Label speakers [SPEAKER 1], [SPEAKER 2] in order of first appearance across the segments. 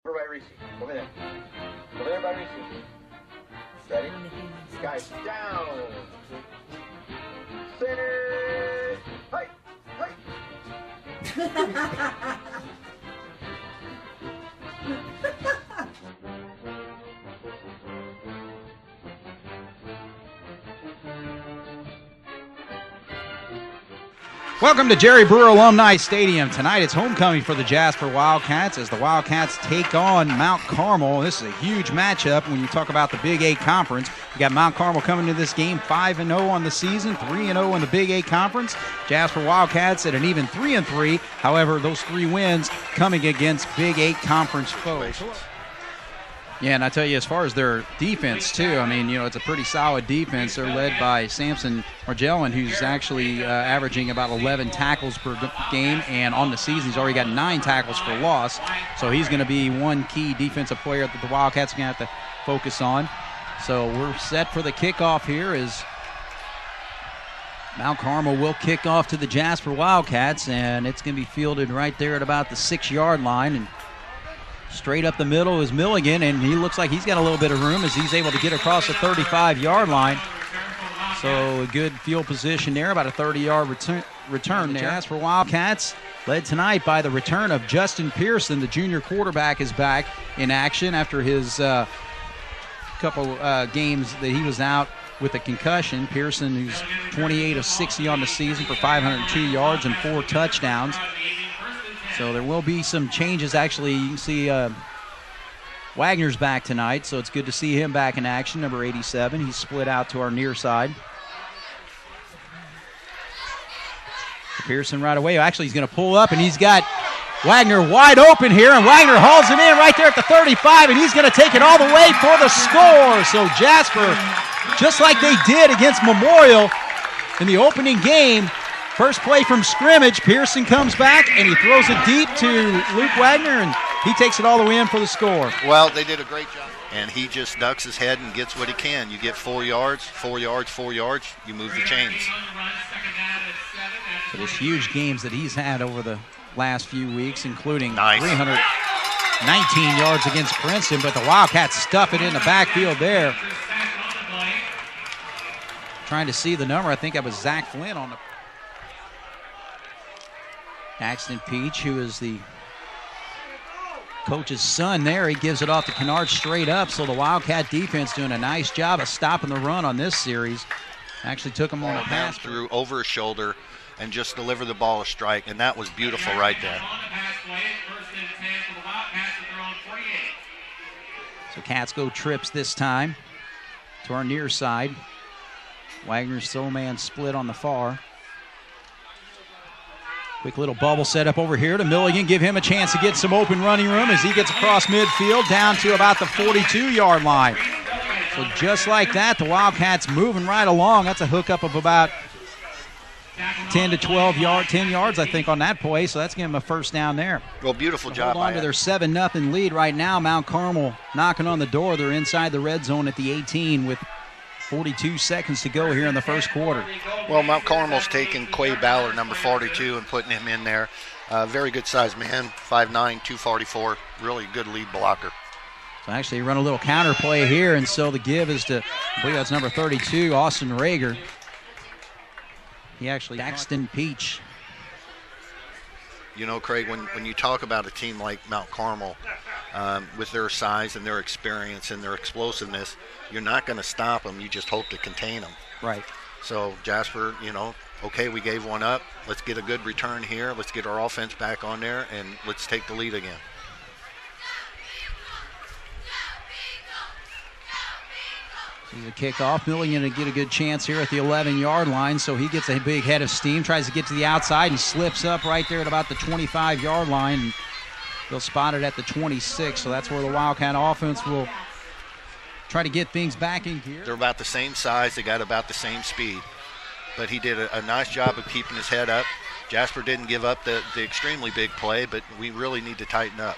[SPEAKER 1] Over by Reece. Over there. Over there by Reece. Ready? Guys, down. Center. Hey.
[SPEAKER 2] Welcome to Jerry Brewer Alumni Stadium. Tonight it's homecoming for the Jasper Wildcats as the Wildcats take on Mount Carmel. This is a huge matchup when you talk about the Big 8 Conference. You got Mount Carmel coming to this game 5-0 on the season, 3-0 in the Big 8 Conference. Jasper Wildcats at an even 3-3. However, those 3 wins coming against Big 8 Conference foes. Yeah, and I tell you, as far as their defense, too, I mean, it's a pretty solid defense. They're led by Samson Margellin, who's actually averaging about 11 tackles per game, and on the season, he's already got 9 tackles for loss. So he's going to be one key defensive player that the Wildcats are going to have to focus on. So we're set for the kickoff here as Mount Carmel will kick off to the Jasper Wildcats, and it's going to be fielded right there at about the 6-yard line. And straight up the middle is Milligan, and he looks like he's got a little bit of room as he's able to get across the 35-yard line. So a good field position there, about a 30-yard return there. Jasper Wildcats led tonight by the return of Justin Pearson. The junior quarterback is back in action after his couple games that he was out with a concussion. Pearson, who's 28 of 60 on the season for 502 yards and 4 touchdowns. So there will be some changes. Actually, you can see Wagner's back tonight, so it's good to see him back in action, number 87. He's split out to our near side. Pearson right away. Actually, he's going to pull up, and he's got Wagner wide open here, and Wagner hauls him in right there at the 35, and he's going to take it all the way for the score. So Jasper, just like they did against Memorial in the opening game, first play from scrimmage, Pearson comes back, and he throws it deep to Luke Wagner, and he takes it all the way in for the score.
[SPEAKER 3] Well, they did a great job. And he just ducks his head and gets what he can. You get 4 yards, 4 yards, 4 yards, you move the chains.
[SPEAKER 2] So there's huge games that he's had over the last few weeks, including 319 yards against Princeton, but the Wildcats stuff it in the backfield there. Trying to see the number. I think that was Zach Flynn on the Daxton Peach, who is the coach's son there. He gives it off to Kennard straight up, so the Wildcat defense doing a nice job of stopping the run on this series. Actually took him on a pass
[SPEAKER 3] through over his shoulder and just deliver the ball a strike, and that was beautiful right there.
[SPEAKER 2] So Cats go trips this time to our near side. Wagner's sole man split on the far. Quick little bubble set up over here to Milligan. Give him a chance to get some open running room as he gets across midfield down to about the 42-yard line. So just like that, the Wildcats moving right along. That's a hookup of about 10 to 12 yards, 10 yards, I think, on that play. So that's giving them a first down there.
[SPEAKER 3] Well, beautiful job.
[SPEAKER 2] Hold on to their 7-0 lead right now. Mount Carmel knocking on the door. They're inside the red zone at the 18 with 42 seconds to go here in the first quarter.
[SPEAKER 3] Well, Mount Carmel's taking Quay Ballard, number 42, and putting him in there. Very good sized man, 5'9", 244, really good lead blocker.
[SPEAKER 2] So actually run a little counter play here, and so the give is to, I believe that's number 32, Austin Rager. He actually, Daxton Peach.
[SPEAKER 3] You know, Craig, when you talk about a team like Mount Carmel, with their size and their experience and their explosiveness, you're not going to stop them. You just hope to contain them.
[SPEAKER 2] Right.
[SPEAKER 3] So Jasper, okay, we gave one up. Let's get a good return here. Let's get our offense back on there, and let's take the lead again.
[SPEAKER 2] So the kickoff. Milligan to get a good chance here at the 11-yard line, so he gets a big head of steam, tries to get to the outside and slips up right there at about the 25-yard line. And they'll spot it at the 26, so that's where the Wildcat offense will try to get things back in gear.
[SPEAKER 3] They're about the same size. They got about the same speed. But he did a nice job of keeping his head up. Jasper didn't give up the extremely big play, but we really need to tighten up.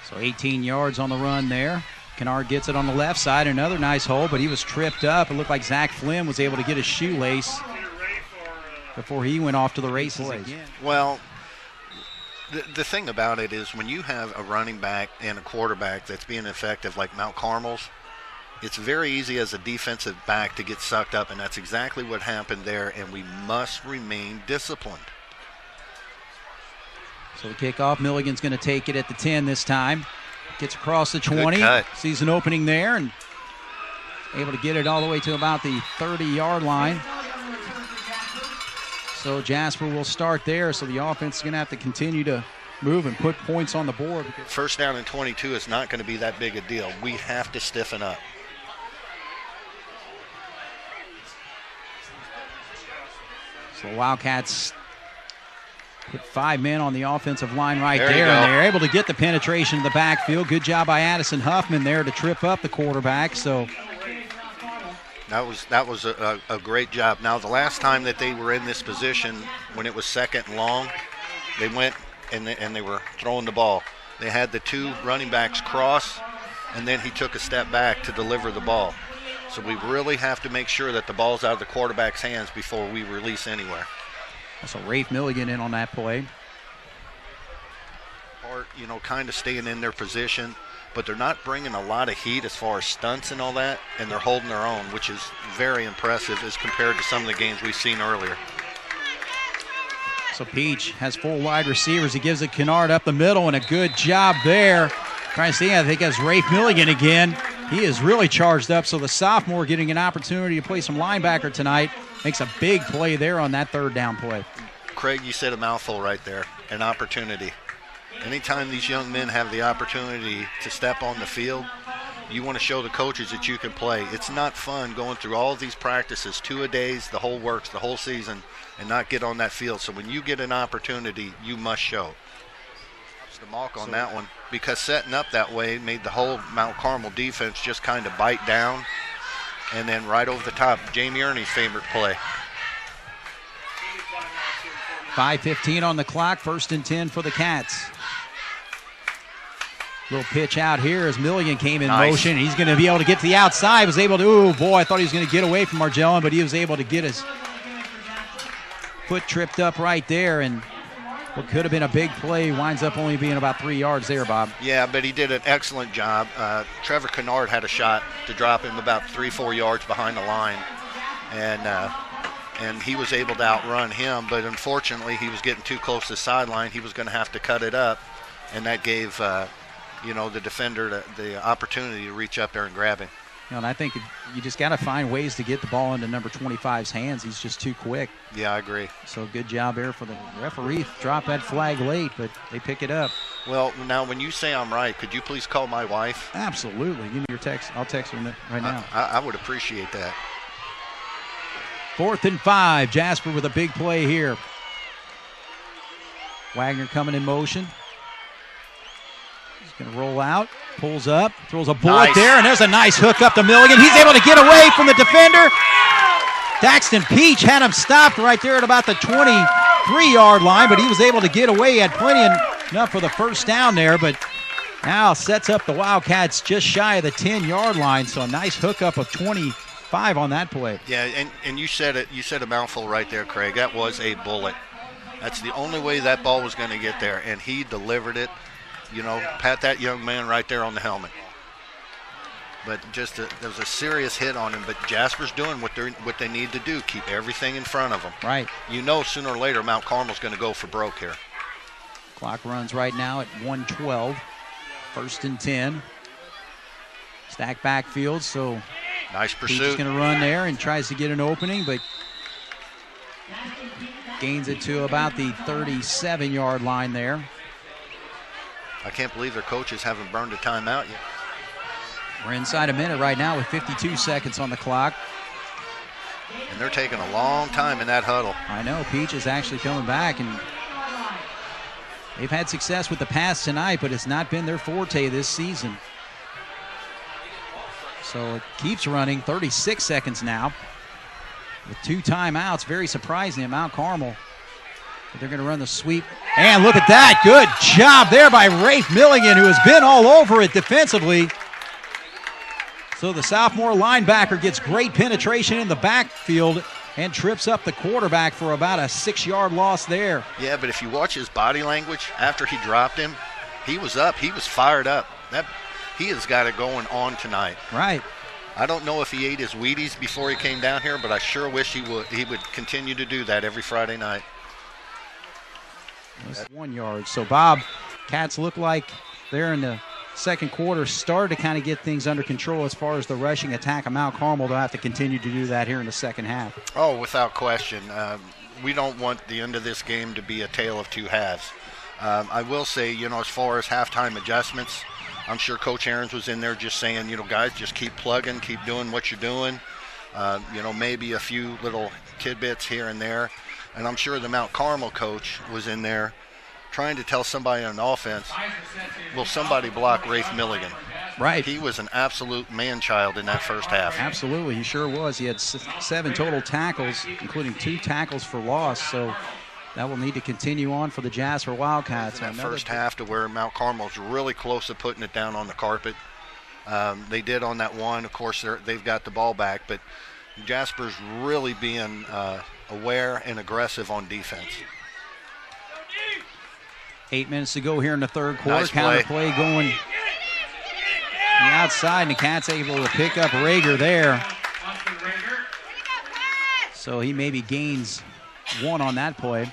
[SPEAKER 2] So 18 yards on the run there. Kennard gets it on the left side. Another nice hole, but he was tripped up. It looked like Zach Flynn was able to get his shoelace before he went off to the races again.
[SPEAKER 3] Well, The thing about it is when you have a running back and a quarterback that's being effective like Mount Carmel's, it's very easy as a defensive back to get sucked up, and that's exactly what happened there, and we must remain disciplined.
[SPEAKER 2] So the kickoff, Milligan's going to take it at the 10 this time. Gets across the 20, sees an opening there, and able to get it all the way to about the 30-yard line. So Jasper will start there, so the offense is going to have to continue to move and put points on the board.
[SPEAKER 3] First down and 22 is not going to be that big a deal. We have to stiffen up.
[SPEAKER 2] So the Wildcats put 5 men on the offensive line right there, and they're able to get the penetration in the backfield. Good job by Addison Huffman there to trip up the quarterback. So
[SPEAKER 3] that was a great job. Now, the last time that they were in this position, when it was second and long, they went and they were throwing the ball. They had the 2 running backs cross, and then he took a step back to deliver the ball. So we really have to make sure that the ball's out of the quarterback's hands before we release anywhere.
[SPEAKER 2] So Raife Milligan in on that play.
[SPEAKER 3] Or, kind of staying in their position, but they're not bringing a lot of heat as far as stunts and all that, and they're holding their own, which is very impressive as compared to some of the games we've seen earlier.
[SPEAKER 2] So Peach has 4 wide receivers. He gives it Kennard up the middle, and a good job there. Trying to see, I think that's Raife Milligan again. He is really charged up, so the sophomore getting an opportunity to play some linebacker tonight. Makes a big play there on that 3rd down play.
[SPEAKER 3] Craig, you said a mouthful right there, an opportunity. Anytime these young men have the opportunity to step on the field, you want to show the coaches that you can play. It's not fun going through all of these practices, 2-a-days, the whole works, the whole season, and not get on that field. So when you get an opportunity, you must show. It's the mark on that one, because setting up that way made the whole Mount Carmel defense just kind of bite down. And then right over the top, Jamie Ernie's favorite play.
[SPEAKER 2] 5:15 on the clock, 1st and 10 for the Cats. Little pitch out here as Milligan came in motion. He's going to be able to get to the outside. Was able to, oh boy, I thought he was going to get away from Margellin, but he was able to get his foot tripped up right there, and what could have been a big play winds up only being about 3 yards there, Bob.
[SPEAKER 3] Yeah, but he did an excellent job. Trevor Kennard had a shot to drop him about 3-4 yards behind the line, and he was able to outrun him, but unfortunately he was getting too close to the sideline. He was going to have to cut it up, and that gave the defender the opportunity to reach up there and grab him.
[SPEAKER 2] And I think you just got to find ways to get the ball into number 25's hands. He's just too quick.
[SPEAKER 3] Yeah, I agree.
[SPEAKER 2] So good job there for the referee. Drop that flag late, but they pick it up.
[SPEAKER 3] Well, now when you say I'm right, could you please call my wife?
[SPEAKER 2] Absolutely. Give me your text. I'll text her right now.
[SPEAKER 3] I would appreciate that.
[SPEAKER 2] 4th and 5. Jasper with a big play here. Wagner coming in motion. He's going to roll out, pulls up, throws a bullet there, and there's a nice hook up to Milligan. He's able to get away from the defender. Daxton Peach had him stopped right there at about the 23-yard line, but he was able to get away. He had plenty enough for the 1st down there, but now sets up the Wildcats just shy of the 10-yard line, so a nice hookup of 25 on that play.
[SPEAKER 3] Yeah, and you said it. You said a mouthful right there, Craig. That was a bullet. That's the only way that ball was going to get there, and he delivered it. Pat that young man right there on the helmet. But there was a serious hit on him. But Jasper's doing what they need to do, keep everything in front of them.
[SPEAKER 2] Right.
[SPEAKER 3] Sooner or later Mount Carmel's going to go for broke here.
[SPEAKER 2] Clock runs right now at 1:12. 1st and 10. Stack backfield, so
[SPEAKER 3] nice pursuit.
[SPEAKER 2] He's going to run there and tries to get an opening, but gains it to about the 37-yard line there.
[SPEAKER 3] I can't believe their coaches haven't burned a timeout yet.
[SPEAKER 2] We're inside a minute right now with 52 seconds on the clock.
[SPEAKER 3] And they're taking a long time in that huddle.
[SPEAKER 2] I know. Peach is actually coming back, and they've had success with the pass tonight, but it's not been their forte this season. So it keeps running. 36 seconds now with 2 timeouts. Very surprising at Mount Carmel. But they're going to run the sweep. And look at that. Good job there by Raife Milligan, who has been all over it defensively. So the sophomore linebacker gets great penetration in the backfield and trips up the quarterback for about a 6-yard loss there.
[SPEAKER 3] Yeah, but if you watch his body language after he dropped him, he was up. He was fired up. He has got it going on tonight.
[SPEAKER 2] Right.
[SPEAKER 3] I don't know if he ate his Wheaties before he came down here, but I sure wish he would. He would continue to do that every Friday night.
[SPEAKER 2] That's 1 yard. So, Bob, Cats look like they're in the second quarter, started to kind of get things under control as far as the rushing attack of Mount Carmel. They'll have to continue to do that here in the second half.
[SPEAKER 3] Oh, without question. We don't want the end of this game to be a tale of two halves. I will say, as far as halftime adjustments, I'm sure Coach Ahrens was in there just saying, guys, just keep plugging, keep doing what you're doing. Maybe a few little tidbits here and there. And I'm sure the Mount Carmel coach was in there trying to tell somebody on offense, will somebody block Raife Milligan?
[SPEAKER 2] Right.
[SPEAKER 3] He was an absolute man-child in that first half.
[SPEAKER 2] Absolutely, he sure was. He had 7 total tackles, including 2 tackles for loss. So that will need to continue on for the Jasper Wildcats.
[SPEAKER 3] In that first half to where Mount Carmel's really close to putting it down on the carpet. They did on that one. Of course, they've got the ball back, but Jasper's really being aware and aggressive on defense.
[SPEAKER 2] 8 minutes to go here in the third quarter.
[SPEAKER 3] Nice
[SPEAKER 2] Counter play going the outside, and the Cats able to pick up Rager there. So he maybe gains 1 on that play.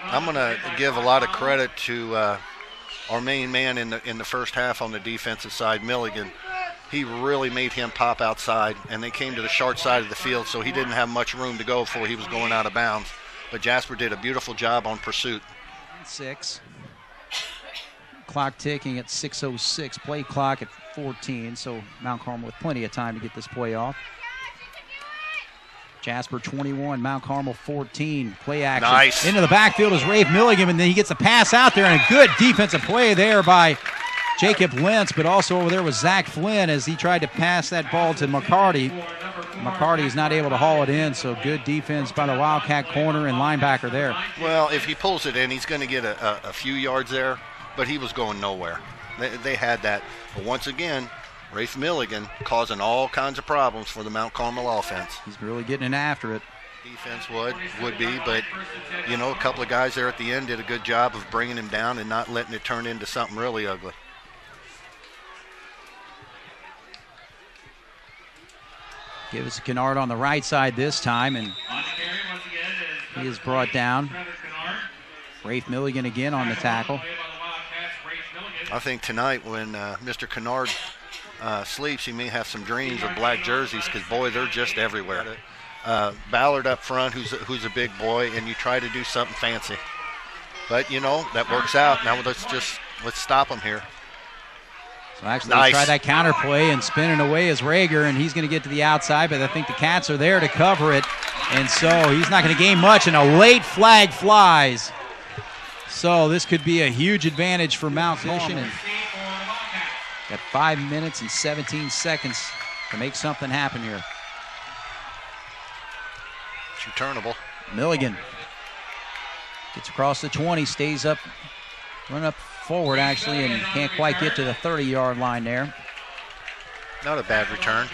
[SPEAKER 3] I'm going to give a lot of credit to our main man in the first half on the defensive side, Milligan. He really made him pop outside, and they came to the short side of the field, so he didn't have much room to go before he was going out of bounds. But Jasper did a beautiful job on pursuit.
[SPEAKER 2] 6. Clock ticking at 6:06. Play clock at 14, so Mount Carmel with plenty of time to get this play off. Jasper 21, Mount Carmel 14. Play action.
[SPEAKER 3] Nice.
[SPEAKER 2] Into the backfield is Raife Milligan, and then he gets a pass out there, and a good defensive play there by Jacob Lentz, but also over there was Zach Flynn as he tried to pass that ball to McCarty. McCarty is not able to haul it in, so good defense by the Wildcat corner and linebacker there.
[SPEAKER 3] Well, if he pulls it in, he's going to get a few yards there, but he was going nowhere. They had that. But once again, Raife Milligan causing all kinds of problems for the Mount Carmel offense.
[SPEAKER 2] He's really getting in after it.
[SPEAKER 3] Defense would be, but, a couple of guys there at the end did a good job of bringing him down and not letting it turn into something really ugly.
[SPEAKER 2] Give us a Kennard on the right side this time, and he is brought down. Raife Milligan again on the tackle.
[SPEAKER 3] I think tonight when Mr. Kennard sleeps, he may have some dreams of black jerseys because, boy, they're just everywhere. Ballard up front, who's a big boy, and you try to do something fancy. But, that works out. Now let's stop him here.
[SPEAKER 2] So actually, they try that counter play, and spinning away is Rager, and he's going to get to the outside, but I think the Cats are there to cover it, and so he's not going to gain much, and a late flag flies. So this could be a huge advantage for Mount Carmel. Got 5 minutes and 17 seconds to make something happen here.
[SPEAKER 3] It's returnable.
[SPEAKER 2] Milligan gets across the 20, stays up, run up forward actually, and can't quite get to the 30-yard line there.
[SPEAKER 3] Not a bad return.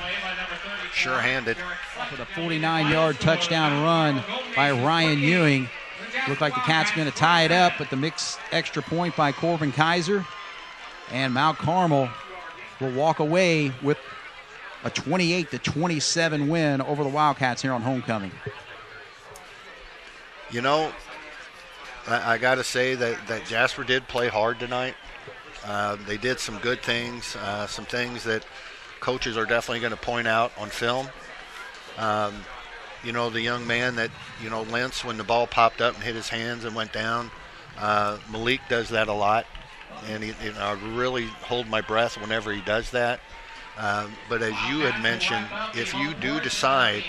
[SPEAKER 3] Sure-handed.
[SPEAKER 2] With a 49-yard touchdown run by Ryan Ewing. Looked like the Cats going to tie it up, but the mixed extra point by Corbin Kaiser. And Mount Carmel will walk away with a 28-27 win over the Wildcats here on homecoming.
[SPEAKER 3] I got to say that Jasper did play hard tonight. They did some good things, some things that coaches are definitely going to point out on film. The young man that, Lentz, when the ball popped up and hit his hands and went down, Malik does that a lot. And I really hold my breath whenever he does that. But as you had mentioned, if you do decide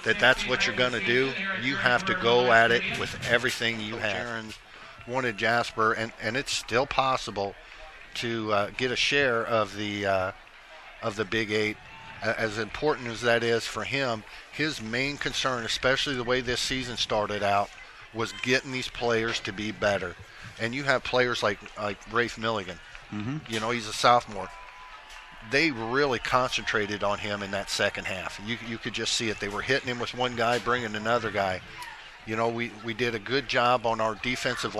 [SPEAKER 3] that that's what you're going to do, you have to go at it with everything you have. Aaron wanted Jasper, and it's still possible to get a share of the Big Eight. As important as that is for him, his main concern, especially the way this season started out, was getting these players to be better. And you have players like Raife Milligan. Mm-hmm. He's a sophomore. they really concentrated on him in that second half. You could just see it. They were hitting him with one guy, bringing another guy. You know, we did a good job on our defensive